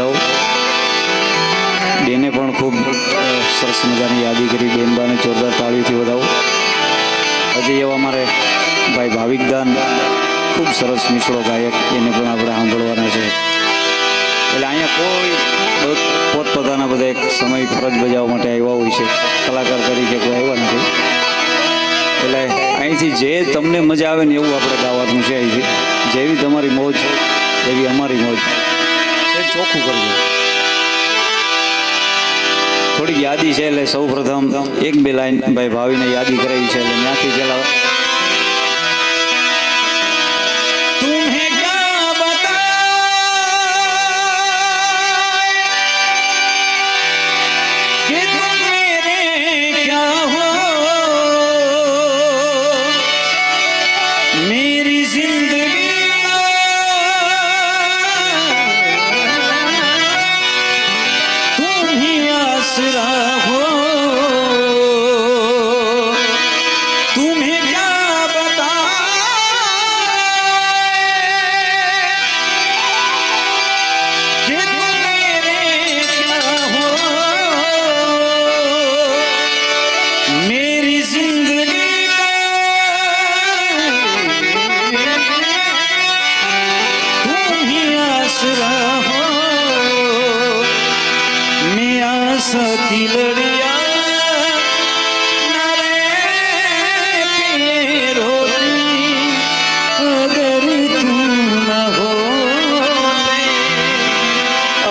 વધાવું. બેને પણ ખૂબ સરસ મજાની યાદી કરી. બેનબાને જોરદાર તાળીઓથી વધાવું. હજી એવા અમારે ભાઈ ભાવિકદાન ખૂબ સરસ મિશ્રો ગાયક, એને પણ આપણે સાંભળવાના છે. એટલે અહીંયા કોઈ પોતપોતાના બધા એક સમય ફરજ બજાવવા માટે આવ્યા હોય છે, કલાકાર તરીકે કોઈ આવ્યા નથી. એટલે અહીંથી જે તમને મજા આવે ને એવું આપણે ગાવાનું છે. અહીંથી જેવી તમારી મોજ એવી અમારી મોજ. એ ચોખ્ખું કરજો. થોડીક યાદી છે એટલે સૌ પ્રથમ એક બે લાઈન ભાઈ ભાવીને યાદી કરાવી છે. એટલે ત્યાંથી પેલા सती लड़िया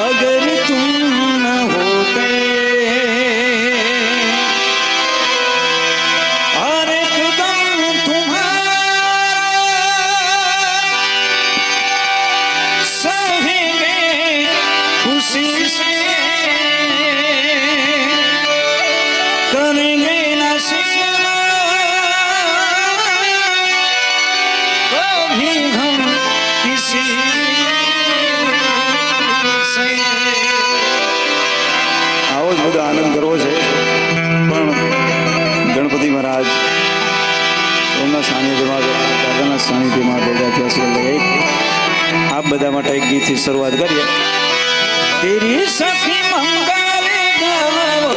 अगर तुम न होते हर एक दम तुम्हारा सहेंगे खुशी से करेंगे न कभी हम किसी से આવો જ બધો આનંદ કરવો છે. પણ ગણપતિ મહારાજ એમના સાનિધ્યમાં, દાદાના સાનિધ્યમાં ભેગા થયા છે. એટલે એક આપ બધા માટે એક ગીતથી શરૂઆત કરીએ. तेरी सखी मंगल गावो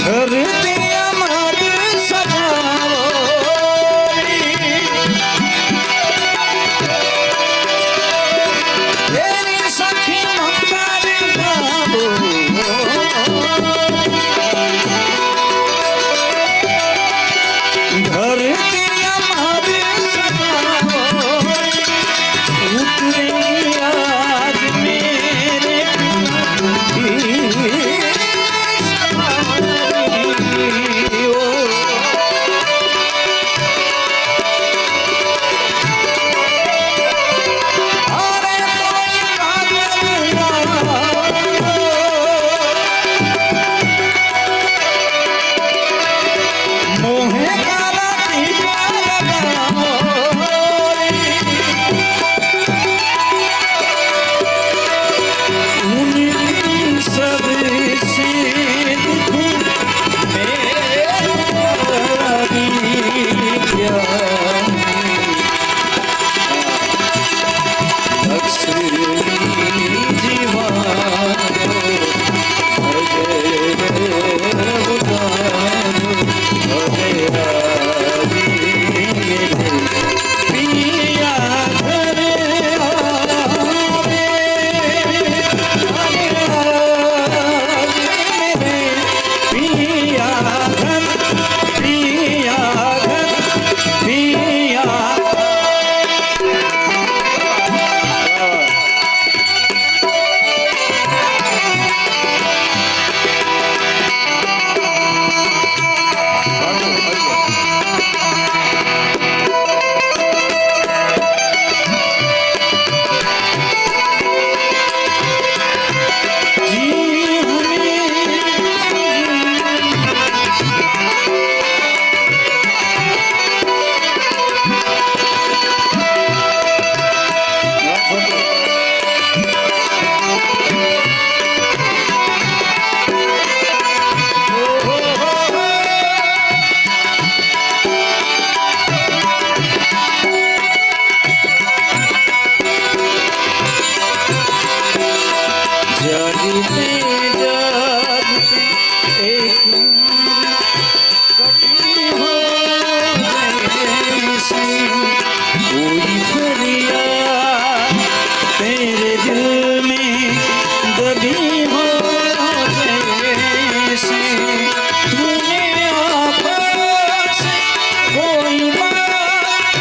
घर दिया मर सजाओ तेरी सखी રીતે જાગતી એક कटी हो जैसे कोई फरियाद तेरे दिल में दबी हो जैसे तूने आपस से कोई बात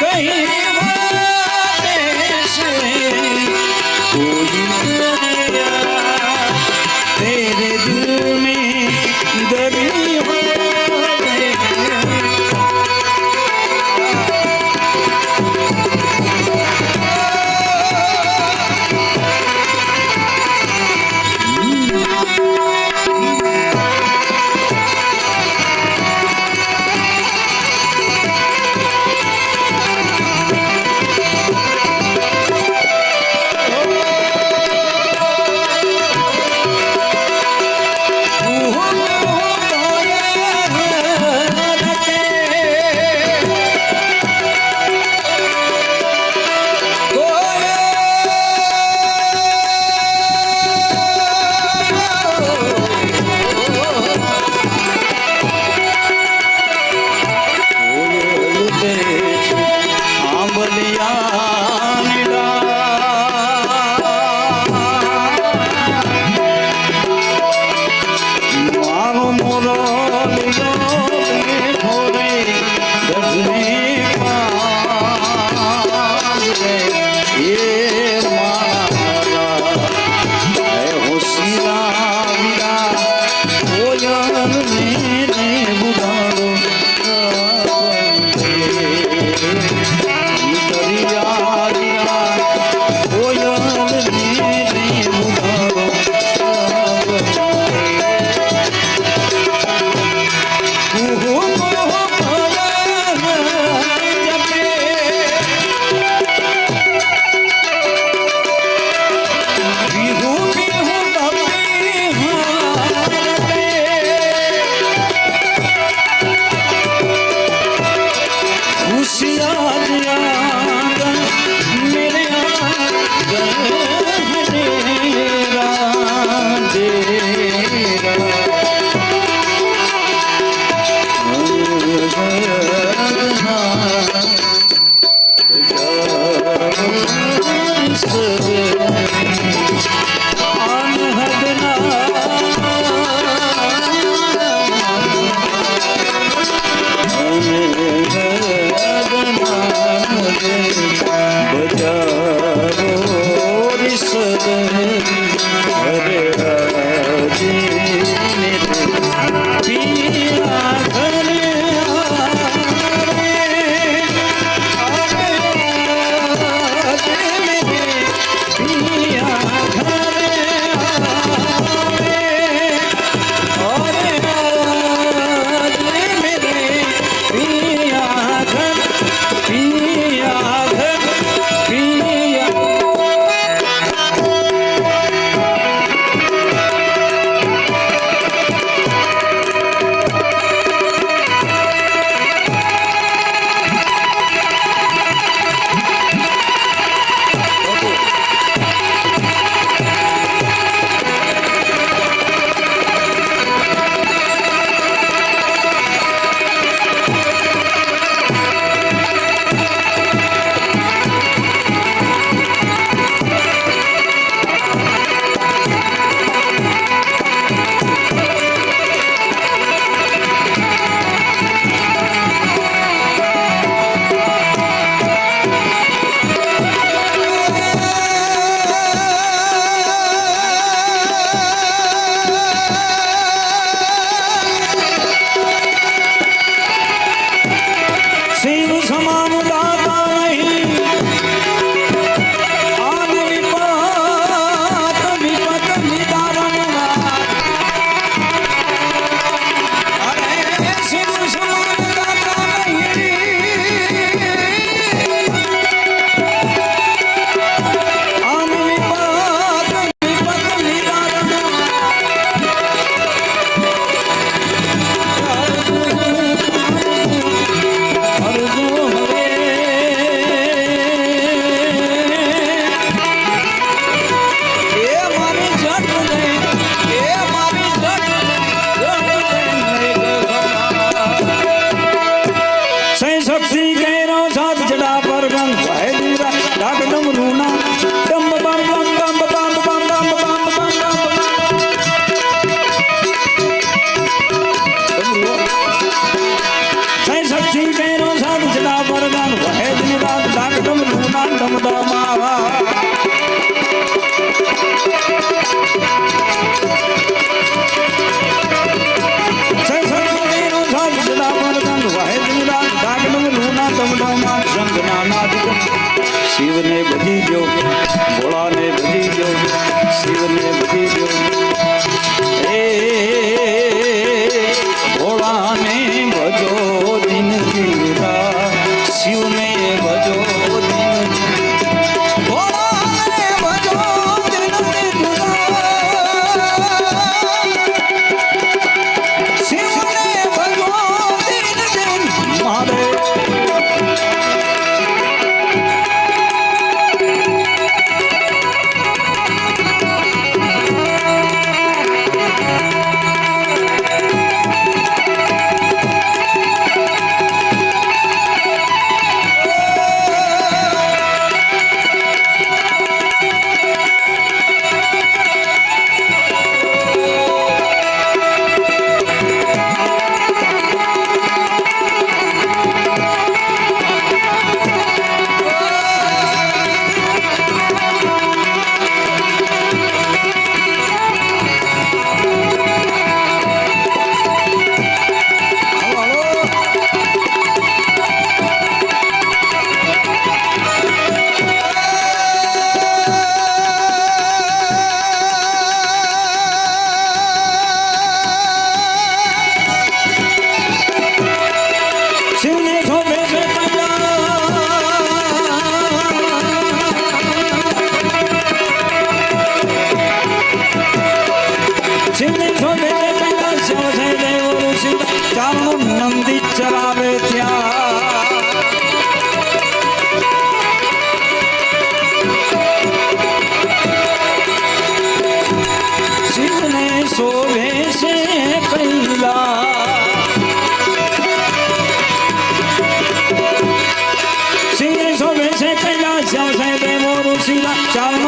कही हो जैसे कोई फरियाद तेरे दिल में दबी हो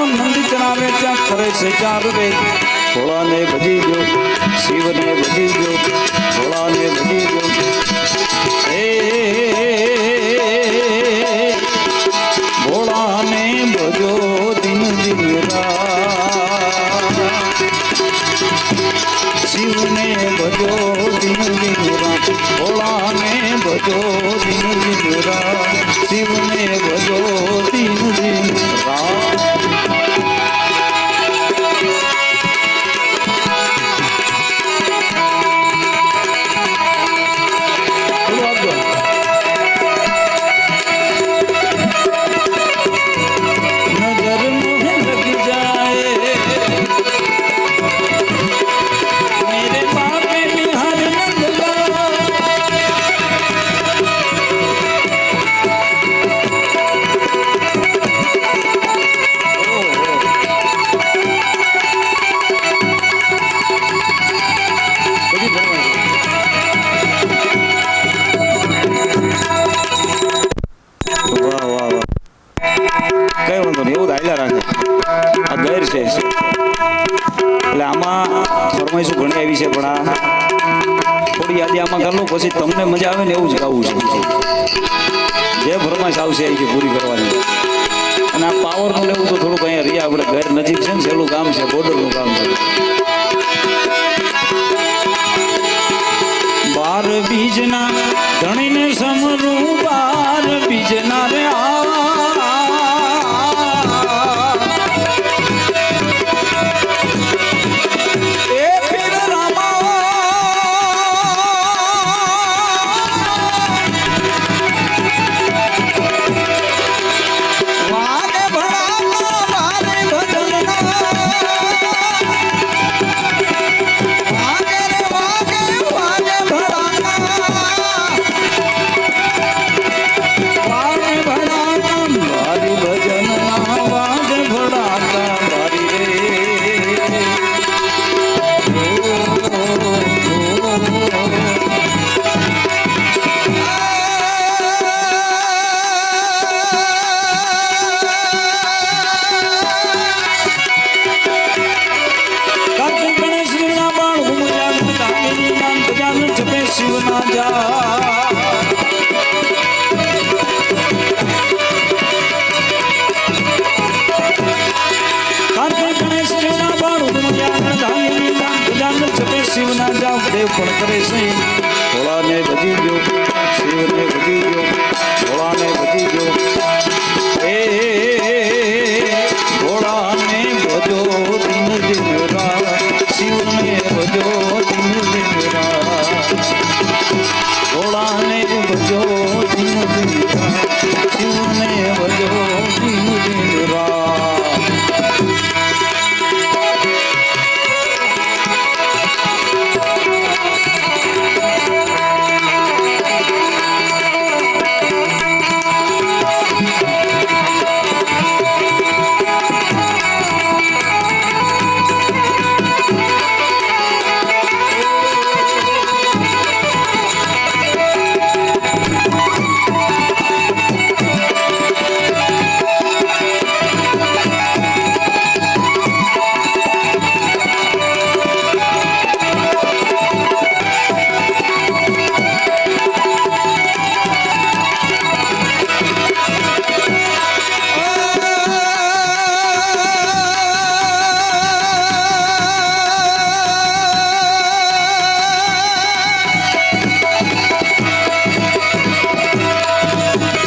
નંદ ચરાવે ત્યાં કરે છે ચાર રે ભોળાને ભજી દો, શિવને ભજી દો, ભોળાને ભજી દો. હે ભોળાને ભજો દિન દિન રાત શિવને ભજો દિન દિન રાત ભોળાને ભજો દિન દિન રાત શિવને ભજો દિન દિન રાત नजर मुझे लग जाए मेरे बाबे बिहार नंदलाल વાહ વાહ વાહ, કઈ વાંધો નહીં, એવું તો હાલ્યા રાખે. આ ગેર છે એટલે આમાં ફરમાઈશું ઘણી આવી છે, પણ આ થોડી યાદી આમાં કરી લો, પછી તમને મજા આવે ને એવું જ ગાવું છે. જે ફરમાઈશ આવશે એ પૂરી કરવાની. અને આ પાવરનું લેવું તો થોડુંક અહીંયા રહીએ, આપણે ઘર નજીક છે ને, છેલ્લું કામ છે, બોર્ડરનું કામ છે. બાર બીજના ધણીને સમરું બાર બીજના રે એ પીર રામા વાગે ભણાતા વારે ભજનના વાગે રે વાગે વાગે ભણાતા વાગે ભણાતા મારી ભજનના વાગે ભણાતા મારી રે કાર્તિક ગણેશ ના બાળ ઘુમજાન ધામેની નામ ગજાન જપે શિવના જા કાર્તિક ગણેશ ના બાળ ઘુમજાન ધામેની નામ ગજાન જપે શિવના જા દેવ પણ કરે છે ભોળાને ભજી દો, શિવને ભજી દો, ભોળાને ભજી દો. એ ભોળાને ભજો દિન દિન રાત શિવને ભજો દિન દિન રાત ભોળાને ભજો દિન દિન રાત શિવને ભજો દિન દિન રાત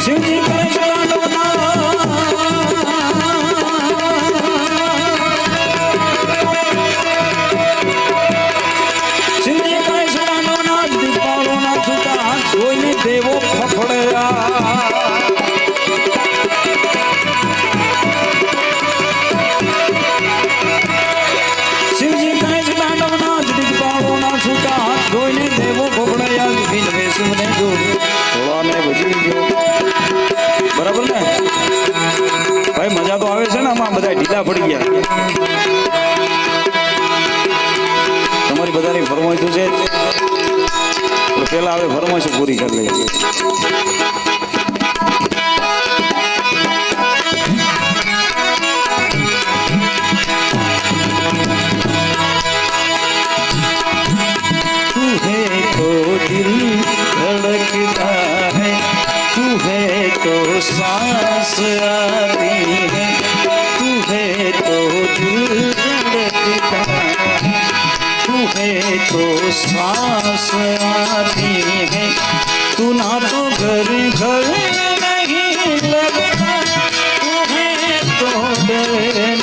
શિવજી કરે છે શિવજી કરે છે દીપાળોના છૂટા જોઈને દેવો ફફડ્યા શિવજી કરે છે દાંડવના દીપાળોના છૂટા જોઈને દેવો ફફડ્યા વિનવે શિવને જો ભોળાને ભજી દો. બરાબર ને ભાઈ, મજા તો આવે છે ને આમાં, બધા ઢીલા પડી ગયા. તમારી બધાની ફરમાઈશું છે, પેલા હવે ફરમાઈશું પૂરી કરી લઈએ. तो सांस आती है, तू ना तो घर घर नहीं लगता, तुम्हें तो डर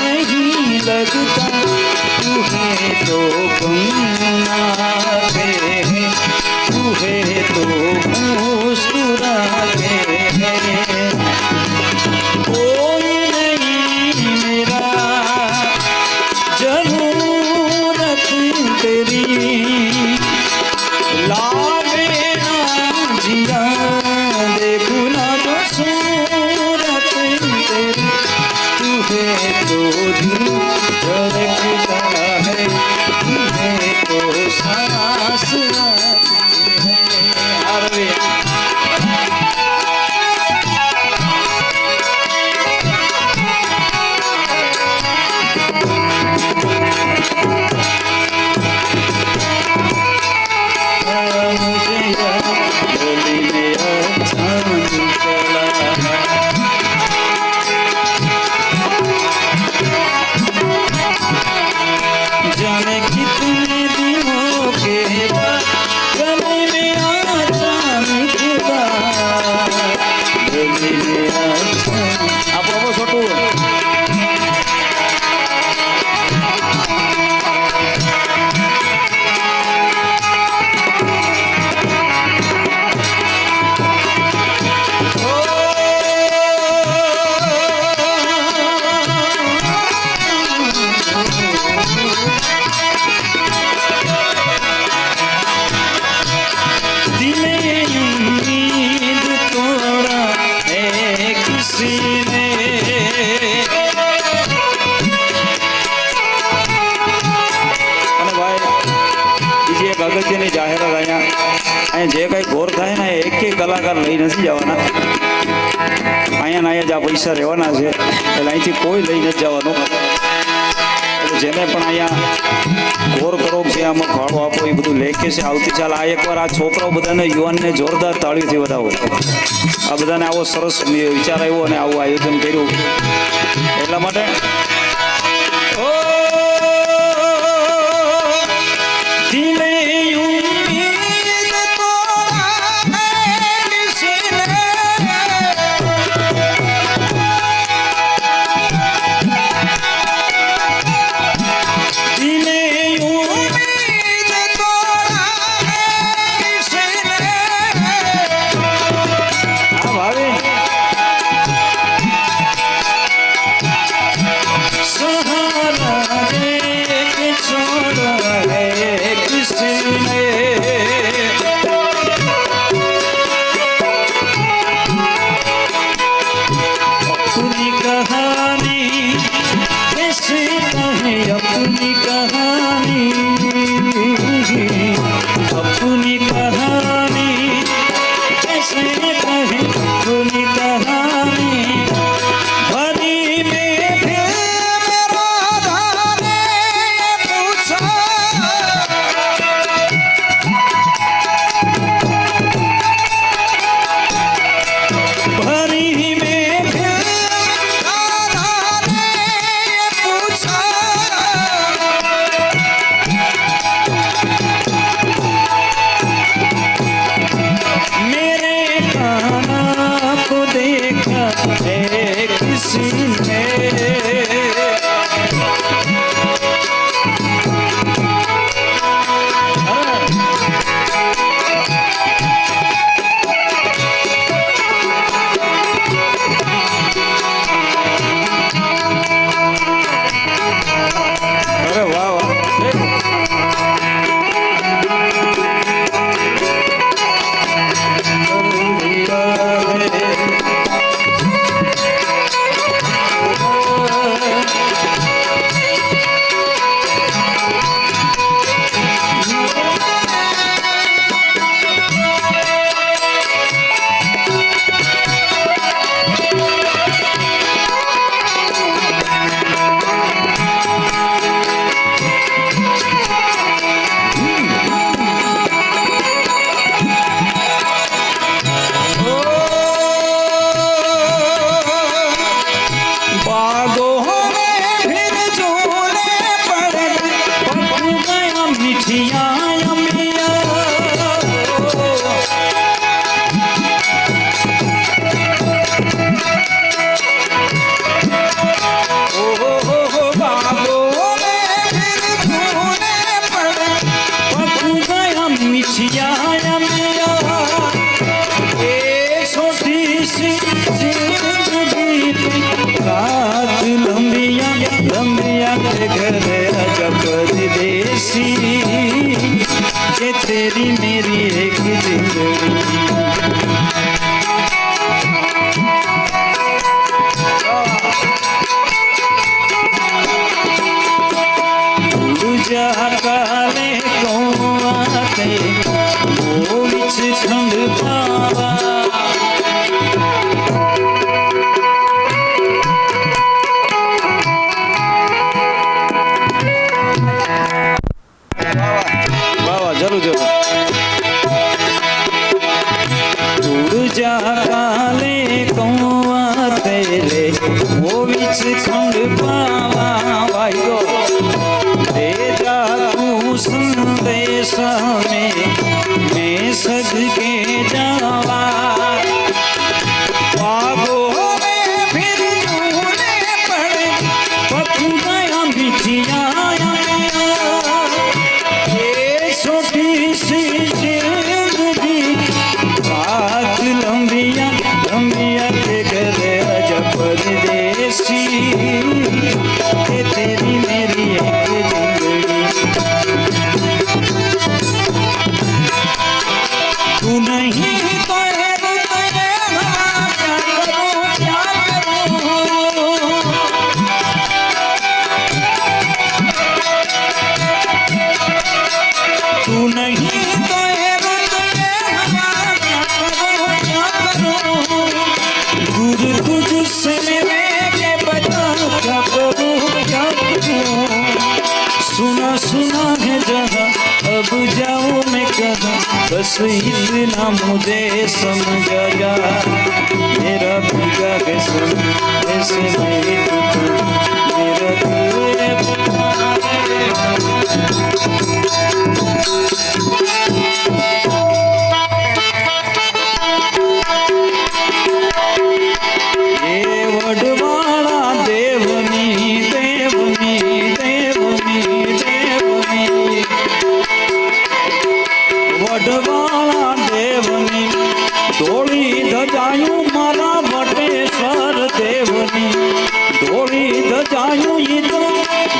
नहीं लगता, तुम्हें तो बनाते हैं, तुम्हें तो मुस्कुराते हैं। कोई नहीं मेरा जरूरत तेरी, लागे ना जिया देखू ना तो सूरत तेरी, तुझे तो दिल धड़कता है, तुझे तो सांस आती है। अरे जाने कितने दिनों के बाद गले में अचानक गले में अचानक आप बाबा छोटू उम्मीद तोड़ा है किसी ने, અને ભાઈ બીજી એક અગત્યની જાહેરાત અહીંયા જે કંઈ ઘોર થાય ને એકે કલાકાર લઈ નથી જવાના, અહીંયા જ આ પૈસા રહેવાના છે, એટલે અહીંથી કોઈ લઈ નથી જવાનું, એટલે જેને પણ અહીંયા ઘોર કરો છે આમાં ફાળો આપો એ બધું લેખે છે આવતી ચાલ આ એકવાર આ છોકરાઓ બધાને યુવાનને જોરદાર તાળીઓથી વધાવો, આ બધાને આવો સરસ વિચાર આવ્યો અને આવું આયોજન કર્યું એટલા માટે अपनी कहानी अपनी कहानी कैसे कहे अपनी कहानी भरी में फिर राधा ने पूछा भरी में फिर राधा ने पूछा घर अजब देसी ये तेरी मेरी एक जिंदगी दूजा काले कोते वो विच खंड पावा जरूर जरूर दूजा काले कौआ तेरे वो विच खंड पावा भाई गो दे जा तू संदेश में मैं सदके जावा बागो में फिर झूले पड़े पखू गया बिछिया छोटी सी जिंदगी बात लंबिया लंबिया के गले अजब परदेसी ये तेरी मेरी एक जिंदगी तू नहीं तो है क्या करूं क्या करूं तू नहीं तो ये क्या करूं दूर तुझसे मेरे बता क्या करूं क्या करूं सुना सुना है जहाँ अब जाऊं मैं कहाँ बस इतना मुझे समझ जा मेरा भूखा है सुन ऐसे मेरी मेरा दिल है वडवाला देवनी देवनी देवनी देवनी वडवाला देवनी डोली धजायूं मारा बटेश्वर देवनी डोली धजायूं ये तो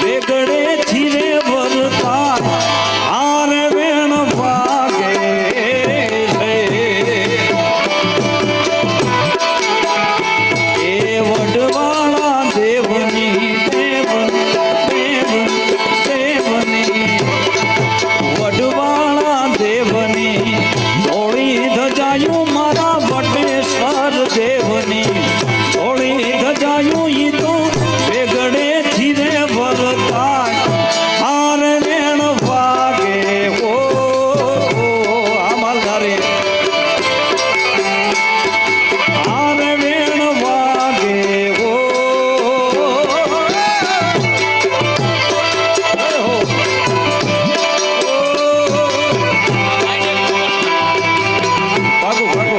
बेगड़े थीरे वरता हार वेण भागे वडवाला देवनी देवन देवन देवनी वडवाला देवनी डोली धजायूं मारा बटेश्वर देवनी डोली धजायूं ये तो बेगड़े थीरे वरता हार वेण भागे ओ अमलधारे हार वेण भागे ओ भागो भागो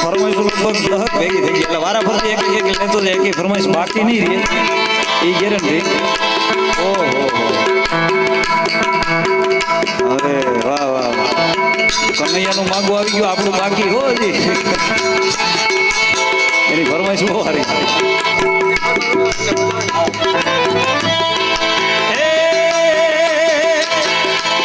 फरमाइश लगभग 10 ભેગી થઈ ગઈ એટલે વારા ફરતી એક એક લેતો જાય કે ફરમાઈશ બાકી નહીં રહે એ ગેરંટી ઓહો અરે વાહ વાહ કનૈયાનું માગું આવી ગયું આપણું બાકી હો જી એની ફરમાઈશ બહુ સારી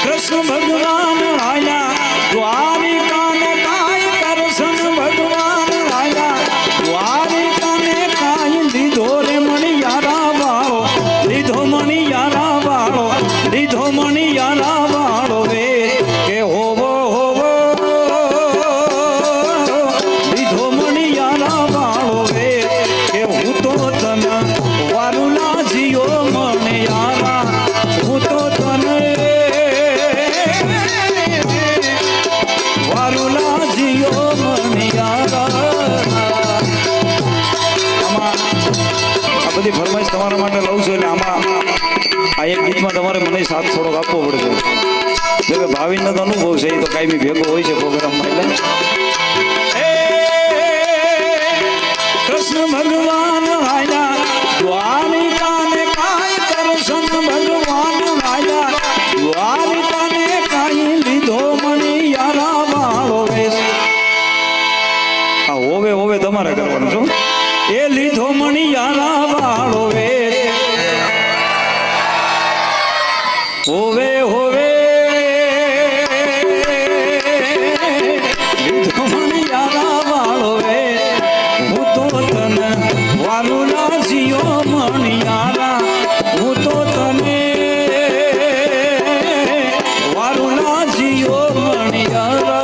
કૃષ્ણ ભગવાન આયા દ્વારિકા ને કાય કરશન ભગવાન આયા દ્વારિકા ને કાય લીધો રે મણિયારા વાળો લીધો મણિયારા વાળો લીધો મણિયારા વાળો રે કે હોવો હોવો લીધો મણિયારા વાળો રે કે હું તો તને વારુલા જીઓ મણિયારા હું તો તને વારુલા જીઓ મણિયારા આમાં આ બધી ફરમાઈશ તમારા માટે લઉં છું એટલે આમાં આ એક ગીતમાં તમારે મને સાથ થોડોક આપવો પડશે જો કે ભાવિનનો તો અનુભવ છે એ તો કાયમી ભેગો હોય છે પ્રોગ્રામમાં એટલે કૃષ્ણ ભગવાન આયા દ્વારિકાને કાય કૃષ્ણ ભગવાન આયા દ્વારિકાને કાય લીધો મણી યારા વાળો વેશ આ હોવે હોવે તમારે કરવાનું છો એ લીધો મણી યારા વાળો વેશ હોવે હોવે લીધો મણી યારા વાળો વેશ હું તો તને વાલુલા જીઓ મણિયારા હું તો તને વાલુલા જીઓ મણિયારા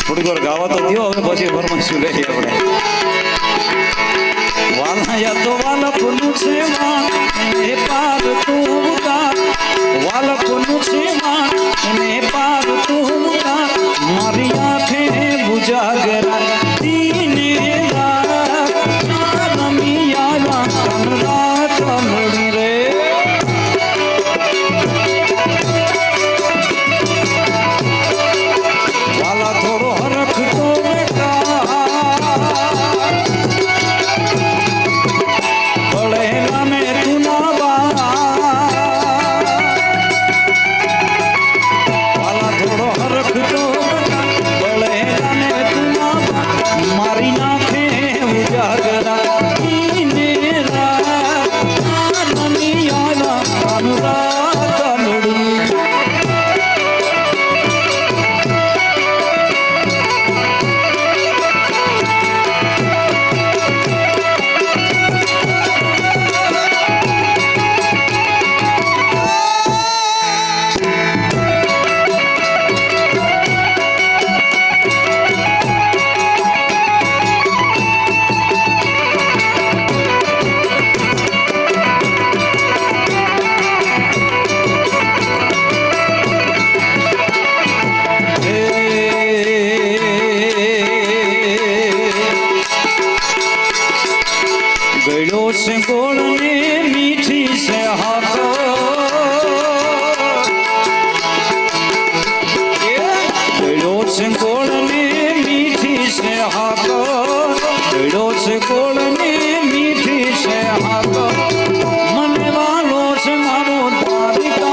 થોડીક વાર ગાવા તો દો હવે પછી ફરમાઈશું લઈએ આપણે વાલા યા તો વાલા પુનું છે માં એને પાર તું ઉતાર વાલા પુનું છે માં એને પાર તું ઉતાર મારી આંખે બુજાગરા દીને રાત રમી યારા તન રાત મળી રે વાલા થોડો હરખ તો ભળેલા મેં તું ના વાલા થોડો હરખ તો ભળેલા મેં તું ના મારી નાખે ઉજાગરા દીને રાત રમી યારા અનુરાગ લડી गड़ो से गोड़ ने मीठी से हाथो गड़ो से गोड़ ने मीठी से हाथो गड़ो से गोड़ ने मीठी से हाथो मन वालो से मारो द्वारिका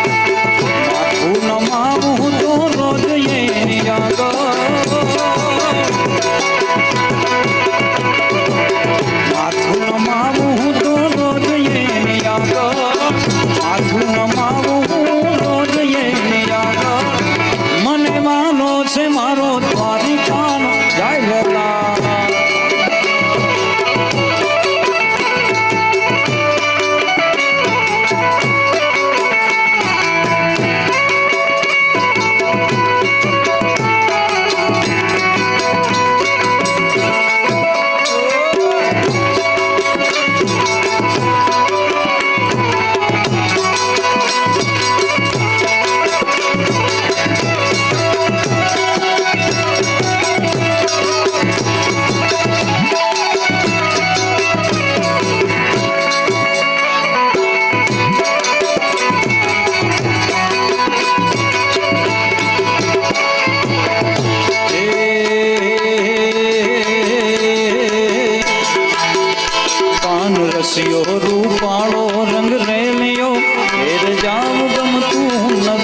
माथू नमाऊं तो रोज ये याद माथुन मामू तो रोज ये याद माथुन मामू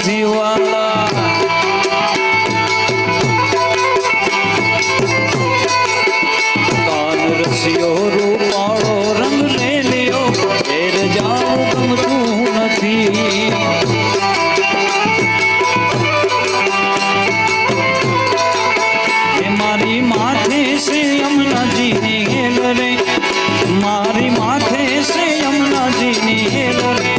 નથી વાલા કાન રસિયો રૂપાળો રંગ રેલિયો ઘેર જાવ ગમતું નથી એ મારી માથે છે યમુનાજીની હેલ રે મારી માથે છે યમુનાજીની હેલ રે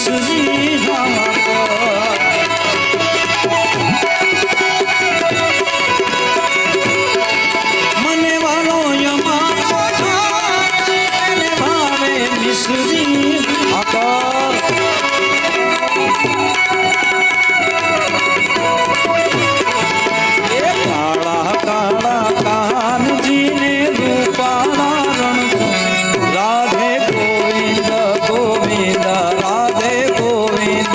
મિસરી મને વાલો યમાનો એને ભાવે મિસરી આકાર કાળા કાળા કાનજીને રૂપાળા રણ રાધે ગોવિંદ ગોવિંદ રાધે ગોવિંદ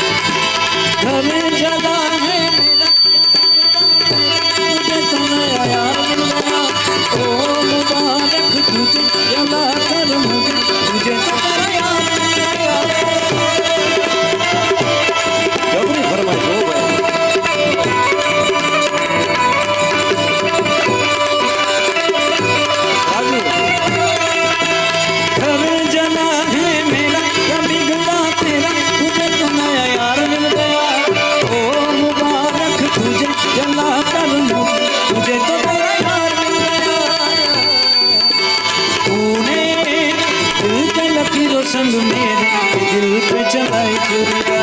घरे जला है मेरा तुझे तनया यार मिल गया ओ मुबारक तुझे जला कर मुझे तुझे तनया यार मिल गया जबरी फरमाइश हो गई राजू घरे जला है मेरा क्या बिगड़ा तेरा तुझे तनया यार मिल गया ओ मुबारक तुझे जला कर तुझे तो तेरा यार मिल गया तूने दिल के लकीरों संग मेरे दिल पे चलाई चुरिया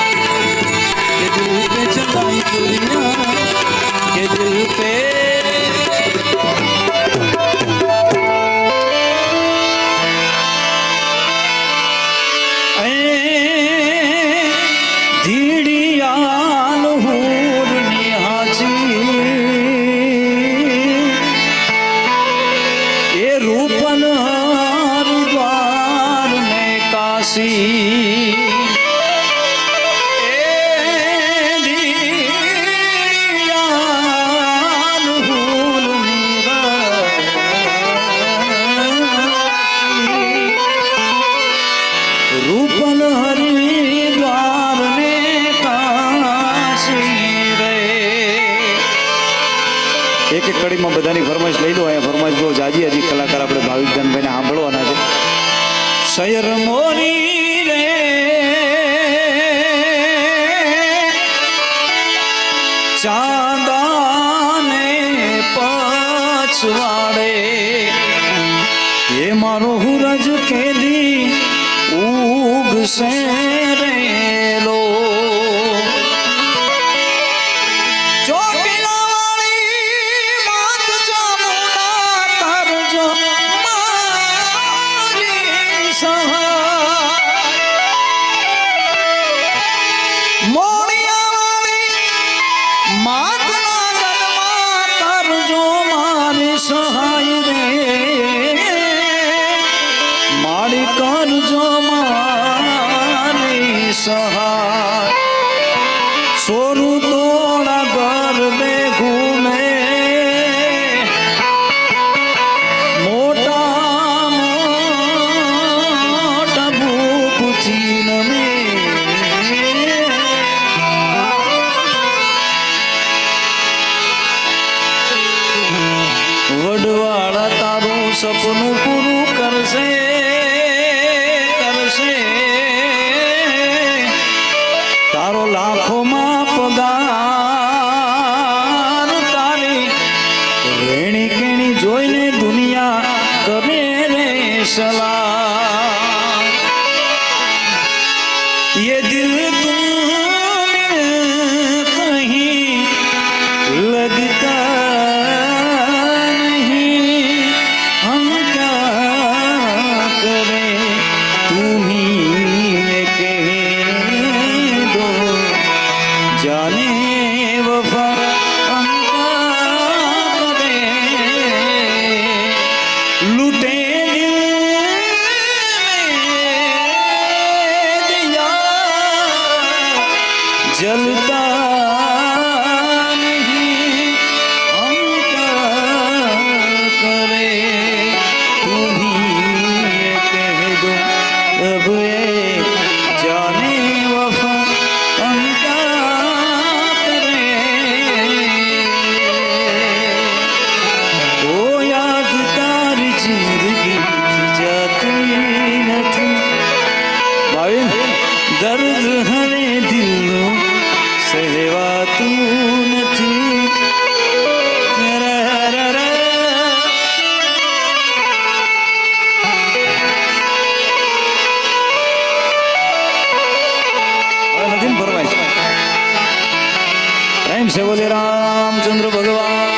के दिल पे चलाई चुरिया के दिल पे ધીડિયાલ હુરની હાજી એ રૂપન હરદ્વાર ને કાશી એ ધીડિયાલ હુરની રૂપન હરિદ્વાર ને કાશી રે એક એક કડીમાં બધાની ફરમાઈશ લઈ લો અહીંયા ફરમાઈશ બહુ જાજી હજી કલાકાર આપણે ભાવિકદાનભાઈને સાંભળવાના છે શયર મોરી રે ચાંદાને પછવાડે એ મારો હુરજ કેદી ઉગશે રેલો ચોકીલાવાળી માત ચામુંડા કરજો મારી સહાય મોડિયાવાળી માતના ગનમાં કરજો મારી સહાય રે મારી કરજો મારી સહાય સોરું તોડા ઘર બે ઘૂમે મોટા મોટા ભૂખથી નમે વડવાળા તારું સપનું પૂરું કરશે તારો લાખોમાં પગાર તારી રેણી કેણી જોઈને દુનિયા કરે રે સલામ ये दिल तुम कहीं लगता नहीं हम क्या करें तुम ही कह दो जाने वफा हम क्या करें लुटे जलता नहीं રામચંદ્ર ભગવાન